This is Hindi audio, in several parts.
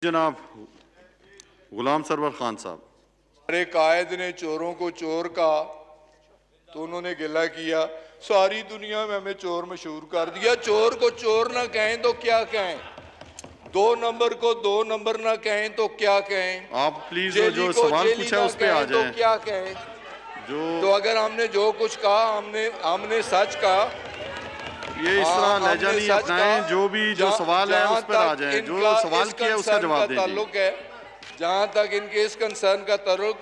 जनाब गुलाम सरवर खान साहब। हमारे कायद ने चोरों को चोर कहा तो उन्होंने गिला किया, सारी दुनिया में हमें चोर मशहूर कर दिया। चोर को चोर ना कहें तो क्या कहें, दो नंबर को दो नंबर ना कहें तो क्या कहें, आप प्लीज जेली जो को सवाल जेली पूछा ना उस पे आ कहें तो जाए। क्या कहें। जो तो अगर हमने जो कुछ कहा हमने सच कहा। ये इस तरह लहजा हमने नहीं सच अपनाएं। कहा। जो भी जो सवाल है उस पर आ तक जाए। जो इनका सवाल इस किया है उसका कंसर्न का जवाब दें जी। ताल्लुक है, जहां तक इनके इस कंसर्न का ताल्लुक,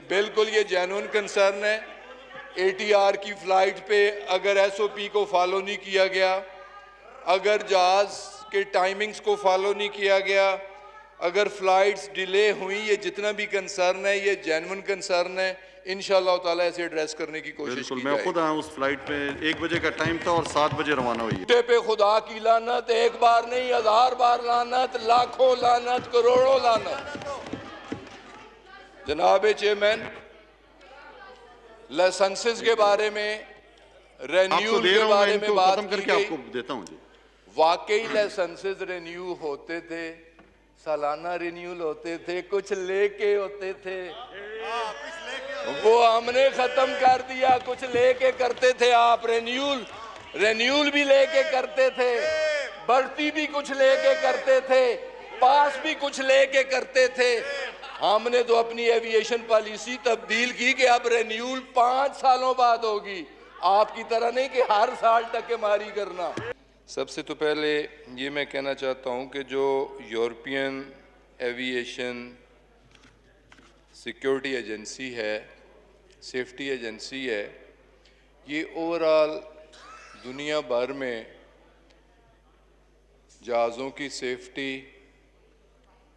बिल्कुल ये जेन्युइन कंसर्न है। एटीआर की फ्लाइट पे अगर एसओपी को फॉलो नहीं किया गया, अगर जहाज के टाइमिंग्स को फॉलो नहीं किया गया, अगर फ्लाइट्स डिले हुई, ये जितना भी कंसर्न है ये जेन्युइन कंसर्न है। इंशाअल्लाह ताला ऐसे एड्रेस करने की कोशिश बिल्कुल, की मैं खुद जाएगी। आया उस फ्लाइट पे 1 बजे का टाइम था और 7 बजे रवाना हुई है। पे खुदा की लानत, एक बार नहीं 1000 बार लानत, लाखों लानत, करोड़ों लानत। जनाब चेयरमैन, लाइसेंसेस के बारे में, आपको रेन्यूल दे के रहा हूं मैं, बारे में इनको बात खत्म की करके गई। आपको देता हूं जी। वाकई लाइसेंसेस रिन्यू होते थे, सालाना रिन्यूल होते थे, कुछ लेके होते थे, वो हमने खत्म कर दिया। कुछ लेके करते थे आप, रेन्यूल भी लेके करते थे, बढ़ती भी कुछ लेके करते थे, पास भी कुछ लेके करते थे। हमने तो अपनी एविएशन पॉलिसी तब्दील की कि अब रेन्यूल 5 सालों बाद होगी, आपकी तरह नहीं कि हर साल टक्केमारी करना। सबसे तो पहले ये मैं कहना चाहता हूँ कि जो यूरोपियन एविएशन सिक्योरिटी एजेंसी है, सेफ्टी एजेंसी है, ये ओवरऑल दुनिया भर में जहाज़ों की सेफ्टी,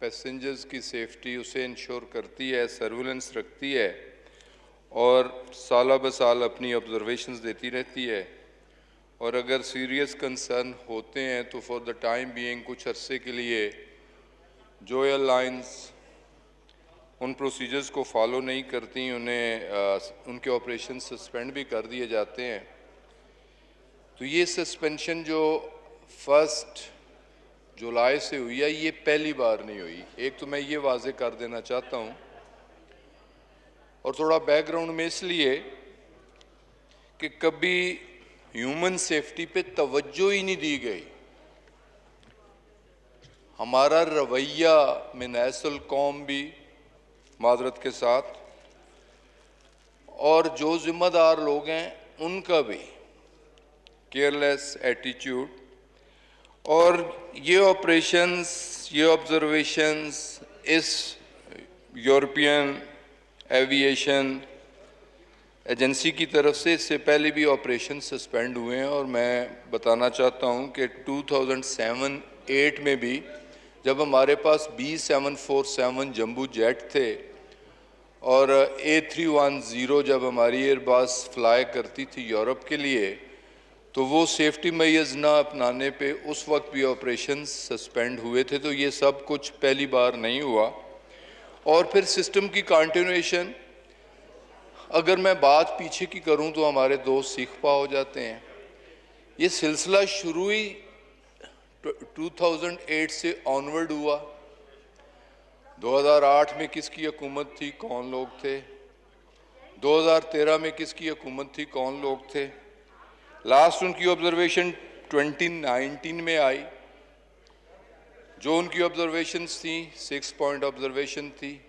पैसेंजर्स की सेफ्टी उसे इंश्योर करती है, सर्विलेंस रखती है और साल ब साल अपनी ऑब्जर्वेशंस देती रहती है। और अगर सीरियस कंसर्न होते हैं तो फॉर द टाइम बीइंग कुछ अरसे के लिए जो एयरलाइंस उन प्रोसीजर्स को फॉलो नहीं करती, उन्हें उनके ऑपरेशन सस्पेंड भी कर दिए जाते हैं। तो ये सस्पेंशन जो 1 जुलाई से हुई है, ये पहली बार नहीं हुई। एक तो मैं ये वाजे कर देना चाहता हूँ, और थोड़ा बैकग्राउंड में इसलिए कि कभी ह्यूमन सेफ्टी पे तवज्जो ही नहीं दी गई। हमारा रवैया मिनासल कौम भी माजरत के साथ, और जो जिम्मेदार लोग हैं उनका भी केयरलेस एटीट्यूड। और ये ऑपरेशंस, ये ऑब्जर्वेशंस इस यूरोपियन एविएशन एजेंसी की तरफ से इससे पहले भी ऑपरेशन सस्पेंड हुए हैं। और मैं बताना चाहता हूं कि 2007-8 में भी जब हमारे पास B747 जंबू जेट थे और A310 जब हमारी एयरबस फ्लाई करती थी यूरोप के लिए, तो वो सेफ्टी मेजर्स ना अपनाने पे उस वक्त भी ऑपरेशन सस्पेंड हुए थे। तो ये सब कुछ पहली बार नहीं हुआ। और फिर सिस्टम की कंटिन्यूएशन, अगर मैं बात पीछे की करूं तो हमारे दोस्त सीखपा हो जाते हैं। ये सिलसिला शुरू ही 2008 से ऑनवर्ड हुआ। 2008 में किसकी हुकूमत थी, कौन लोग थे, 2013 में किसकी हुकूमत थी, कौन लोग थे। लास्ट उनकी ऑब्जर्वेशन 2019 में आई। जो उनकी ऑब्जर्वेशंस थी 6 पॉइंट ऑब्जर्वेशन थी।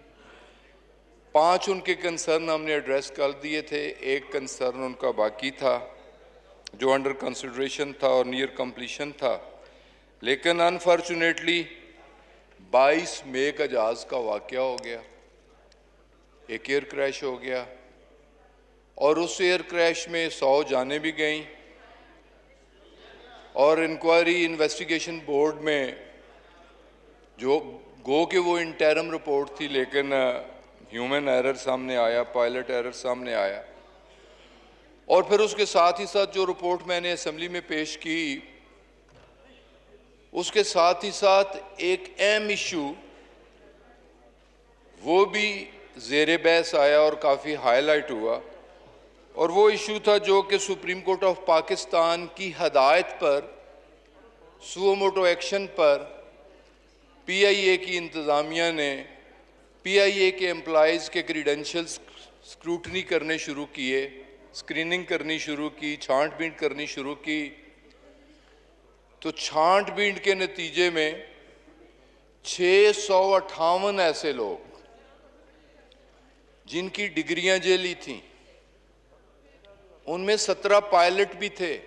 5 उनके कंसर्न हमने एड्रेस कर दिए थे, एक कंसर्न उनका बाकी था जो अंडर कंसिडरेशन था और नियर कंप्लीशन था। लेकिन अनफॉर्चुनेटली 22 मई का जहाज़ का वाकया हो गया, एक एयर क्रैश हो गया, और उस एयर क्रैश में 100 जानें भी गईं। और इंक्वायरी इन्वेस्टिगेशन बोर्ड में जो गो के वो इंटरम रिपोर्ट थी, लेकिन ह्यूमन एरर सामने आया, पायलट एरर सामने आया। और फिर उसके साथ ही साथ जो रिपोर्ट मैंने असेंबली में पेश की, उसके साथ ही साथ एक अहम इशू वो भी ज़ेरे बहस आया और काफ़ी हाईलाइट हुआ। और वो इशू था जो कि सुप्रीम कोर्ट ऑफ पाकिस्तान की हदायत पर, सुओ मोटो एक्शन पर पीआईए की इंतज़ामिया ने पीआईए के एम्प्लॉइज़ के क्रीडेंशियल्स स्क्रूटनी करने शुरू किए, स्क्रीनिंग करनी शुरू की, छांट-बीन करनी शुरू की। तो छांट-बीन के नतीजे में 658 ऐसे लोग जिनकी डिग्रियां जेली थीं, उनमें 17 पायलट भी थे,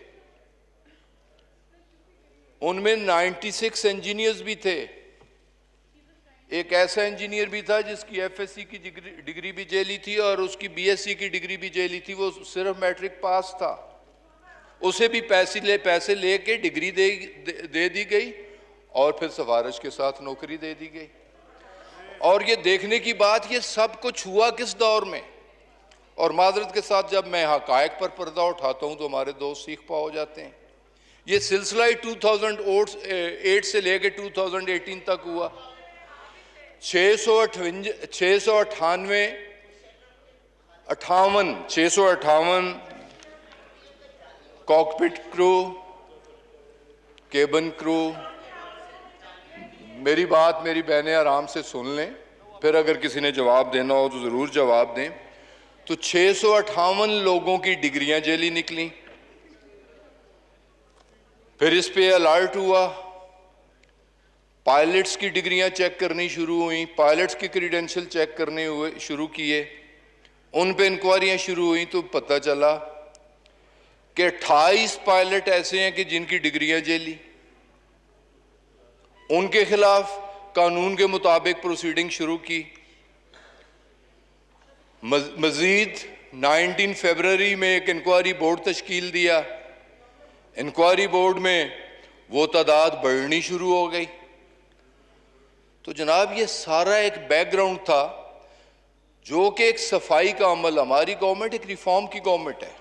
उनमें 96 इंजीनियर्स भी थे। एक ऐसा इंजीनियर भी था जिसकी एफएससी की डिग्री भी जेली थी और उसकी बीएससी की डिग्री भी जेली थी, वो सिर्फ मैट्रिक पास था। उसे भी पैसे लेके डिग्री दे दी गई और फिर सिफारिश के साथ नौकरी दे दी गई। और ये देखने की बात, ये सब कुछ हुआ किस दौर में। और माजरत के साथ जब मैं हकायक पर पर्दा उठाता हूँ तो हमारे दोस्त सीख पा हो जाते हैं। ये सिलसिला 2008 से लेकर 2018 तक हुआ। 658 कॉकपिट क्रू, केबिन क्रू। मेरी बहनें आराम से सुन लें, फिर अगर किसी ने जवाब देना हो तो ज़रूर जवाब दें। तो 658 लोगों की डिग्रियां जेली निकली। फिर इस पे अलर्ट हुआ, पायलट्स की डिग्रियां चेक करनी शुरू हुई, पायलट्स की क्रीडेंशियल चेक करने शुरू किए, उन पे इंक्वायरियां शुरू हुई। तो पता चला कि 28 पायलट ऐसे हैं कि जिनकी डिग्रियां जेली। उनके खिलाफ कानून के मुताबिक प्रोसीडिंग शुरू की। मजीद 19 फरवरी में एक इंक्वायरी बोर्ड तश्कील दिया। इंक्वायरी बोर्ड में वो तादाद बढ़नी शुरू हो गई। तो जनाब, ये सारा एक बैकग्राउंड था जो कि एक सफाई का अमल। हमारी गवर्नमेंट एक रिफॉर्म की गवर्नमेंट है,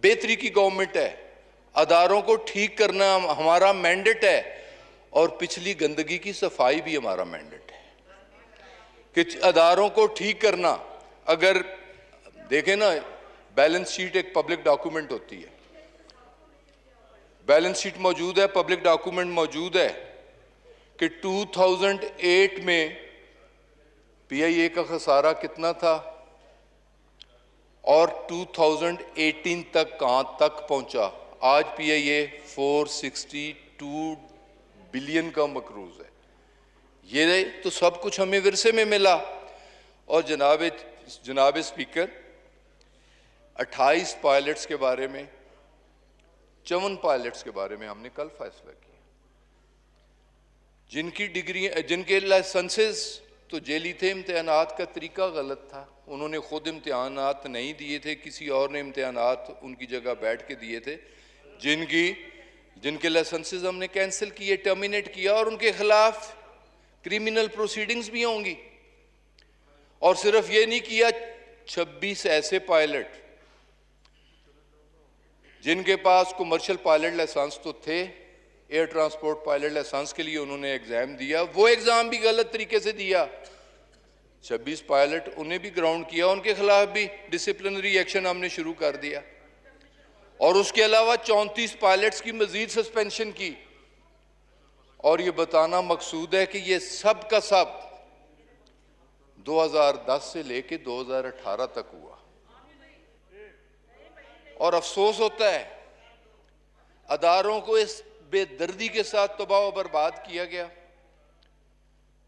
बेहतरी की गवर्नमेंट है। अदारों को ठीक करना हमारा मैंडेट है और पिछली गंदगी की सफाई भी हमारा मैंडेट है कि अदारों को ठीक करना। अगर देखें ना, बैलेंस शीट एक पब्लिक डॉक्यूमेंट होती है, बैलेंस शीट मौजूद है, पब्लिक डॉक्यूमेंट मौजूद है कि 2008 में पीआईए का खसारा कितना था और 2018 तक कहां तक पहुंचा। आज पीआईए 462 बिलियन का मकरूज है। ये तो सब कुछ हमें विरसे में मिला। और जनाब स्पीकर, 28 पायलट्स के बारे में, 54 पायलट्स के बारे में हमने कल फैसला किया, जिनकी डिग्री, जिनके लाइसेंसेस तो जेली थे। इम्तिहानात का तरीका गलत था, उन्होंने खुद इम्तिहानात नहीं दिए थे, किसी और ने इम्तिहानात उनकी जगह बैठ के दिए थे। जिनके लाइसेंसेस हमने कैंसिल किए, टर्मिनेट किया, और उनके खिलाफ क्रिमिनल प्रोसीडिंग्स भी होंगी। और सिर्फ ये नहीं किया, 26 ऐसे पायलट जिनके पास कमर्शियल पायलट लाइसेंस तो थे, एयर ट्रांसपोर्ट पायलट लाइसेंस के लिए उन्होंने एग्जाम दिया, वो एग्जाम भी गलत तरीके से दिया। 26 पायलट, उन्हें भी ग्राउंड किया, उनके खिलाफ भी डिसिप्लिनरी एक्शन हमने शुरू कर दिया। और उसके अलावा 34 पायलट्स की मजीद सस्पेंशन की। और ये बताना मकसूद है कि ये सब का सब 2010 से लेके 2018 तक हुआ। और अफसोस होता है, अदारों को इस बेदर्दी के साथ तबाह बर्बाद किया गया।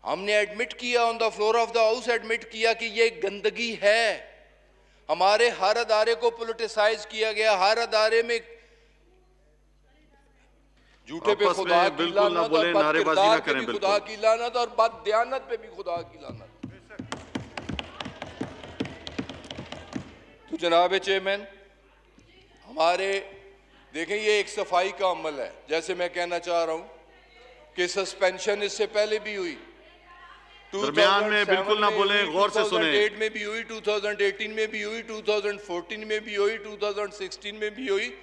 हमने एडमिट किया, on the floor of the house admit किया कि ये गंदगी है। हमारे हर अदारे को पोलिटिसाइज किया गया, हर अदारे में झूठे पे खुदा की लानत और बदकिरदार पे भी खुदा की लानत और बददियानत पे भी खुदा की लानत। तो जनाब चेयरमैन, हमारे देखें, ये एक सफाई का अमल है। जैसे मैं कहना चाह रहा हूं कि सस्पेंशन इससे पहले भी हुई, दरमियान में बिल्कुल ना बोलें, गौर से सुनें। 2008 में भी हुई, 2018 में भी हुई, 2014 में भी हुई, 2016 में भी हुई।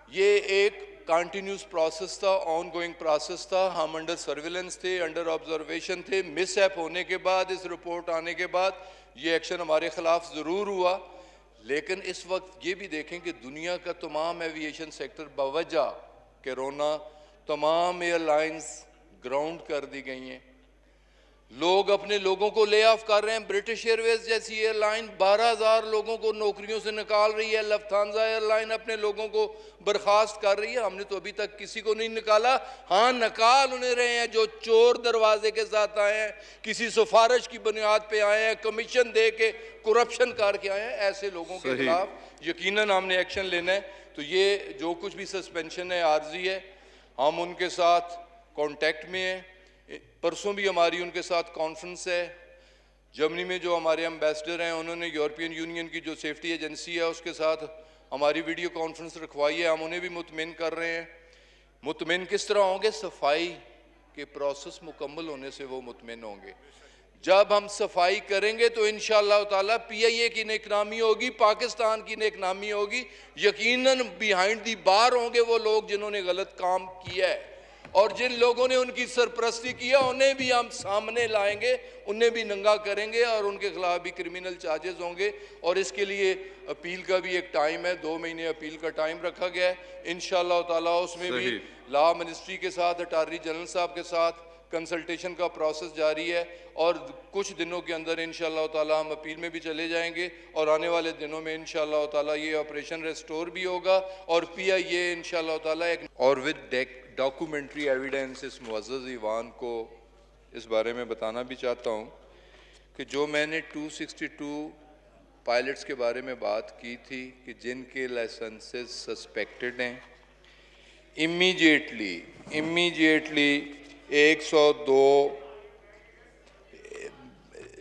ये एक कंटिन्यूस प्रोसेस था, ऑन गोइंग प्रोसेस था। हम अंडर सर्विलेंस थे, अंडर ऑब्जर्वेशन थे। मिसहैप होने के बाद, इस रिपोर्ट आने के बाद ये एक्शन हमारे खिलाफ जरूर हुआ। लेकिन इस वक्त ये भी देखें कि दुनिया का तमाम एविएशन सेक्टर बवजह कोरोना, तमाम एयरलाइंस ग्राउंड कर दी गई हैं। लोग अपने लोगों को ले ऑफ कर रहे हैं। ब्रिटिश एयरवेज जैसी एयरलाइन 12,000 लोगों को नौकरियों से निकाल रही है। लफ्थांसा एयरलाइन अपने लोगों को बर्खास्त कर रही है। हमने तो अभी तक किसी को नहीं निकाला। हाँ, निकाल उन्हें रहे हैं जो चोर दरवाजे के साथ आए हैं, किसी सिफारिश की बुनियाद पे आए हैं, कमीशन दे के करप्शन करके आए हैं। ऐसे लोगों के खिलाफ यकीनन हमने एक्शन लेना है। तो ये जो कुछ भी सस्पेंशन है आर्जी है, हम उनके साथ कांटेक्ट में हैं। परसों भी हमारी उनके साथ कॉन्फ्रेंस है। जर्मनी में जो हमारे एम्बेसडर हैं, उन्होंने यूरोपियन यूनियन की जो सेफ्टी एजेंसी है उसके साथ हमारी वीडियो कॉन्फ्रेंस रखवाई है। हम उन्हें भी मुतमिन कर रहे हैं। मुतमिन किस तरह होंगे? सफाई के प्रोसेस मुकम्मल होने से वो मुतमिन होंगे। जब हम सफाई करेंगे तो इंशाअल्लाह ताला PIA की नेकनामी होगी, पाकिस्तान की नेकनामी होगी। यकीनन बिहाइंड दी बार होंगे वो लोग जिन्होंने गलत काम किया है, और जिन लोगों ने उनकी सरपरस्ती किया उन्हें भी हम सामने लाएंगे, उन्हें भी नंगा करेंगे और उनके खिलाफ भी क्रिमिनल चार्जेस होंगे। और इसके लिए अपील का भी एक टाइम है, 2 महीने अपील का टाइम रखा गया है। इंशाअल्लाह ताला उसमें भी लॉ मिनिस्ट्री के साथ, अटॉर्नी जनरल साहब के साथ कंसल्टेशन का प्रोसेस जारी है, और कुछ दिनों के अंदर इंशाअल्लाह ताला हम अपील में भी चले जाएंगे, और आने वाले दिनों में इंशाअल्लाह ताला ये ऑपरेशन रेस्टोर भी होगा और PIA इंशाअल्लाह ताला एक और विद डॉक्यूमेंट्री एविडेंस इस मुअज़्ज़ज़ ईवान को इस बारे में बताना भी चाहता हूँ कि जो मैंने 262 पायलट्स के बारे में बात की थी कि जिनके लाइसेंसेस सस्पेक्टेड हैं, इमीडिएटली 102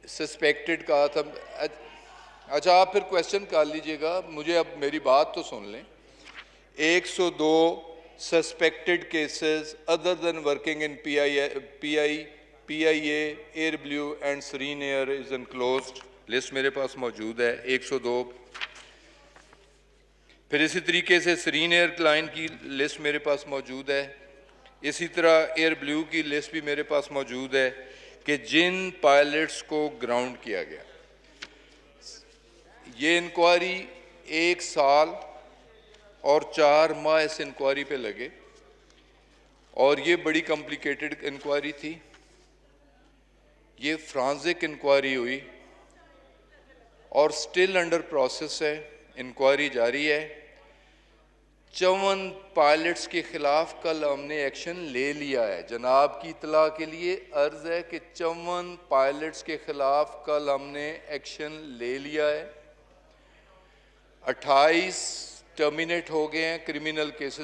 सस्पेक्टेड कहा था। अच्छा, आप फिर क्वेश्चन कर लीजिएगा, मुझे अब मेरी बात तो सुन लें। 102 suspected cases other than working in PIA, Air Blue and Serene Air is enclosed. List मेरे पास मौजूद है 102। फिर इसी तरीके से Serene Air लाइन की लिस्ट मेरे पास मौजूद है। इसी तरह एयर ब्लू की लिस्ट भी मेरे पास मौजूद है कि जिन पायलट्स को ग्राउंड किया गया। ये इंक्वायरी 1 साल और 4 माह इस इंक्वायरी पे लगे, और ये बड़ी कॉम्प्लिकेटेड इंक्वायरी थी। ये फ्रांसिक इंक्वायरी हुई और स्टिल अंडर प्रोसेस है, इंक्वायरी जारी है। 54 पायलट्स के खिलाफ कल हमने एक्शन ले लिया है। जनाब की इतला के लिए अर्ज है कि 54 पायलट्स के खिलाफ कल हमने एक्शन ले लिया है। 28 टर्मिनेट हो गए हैं क्रिमिनल केसेस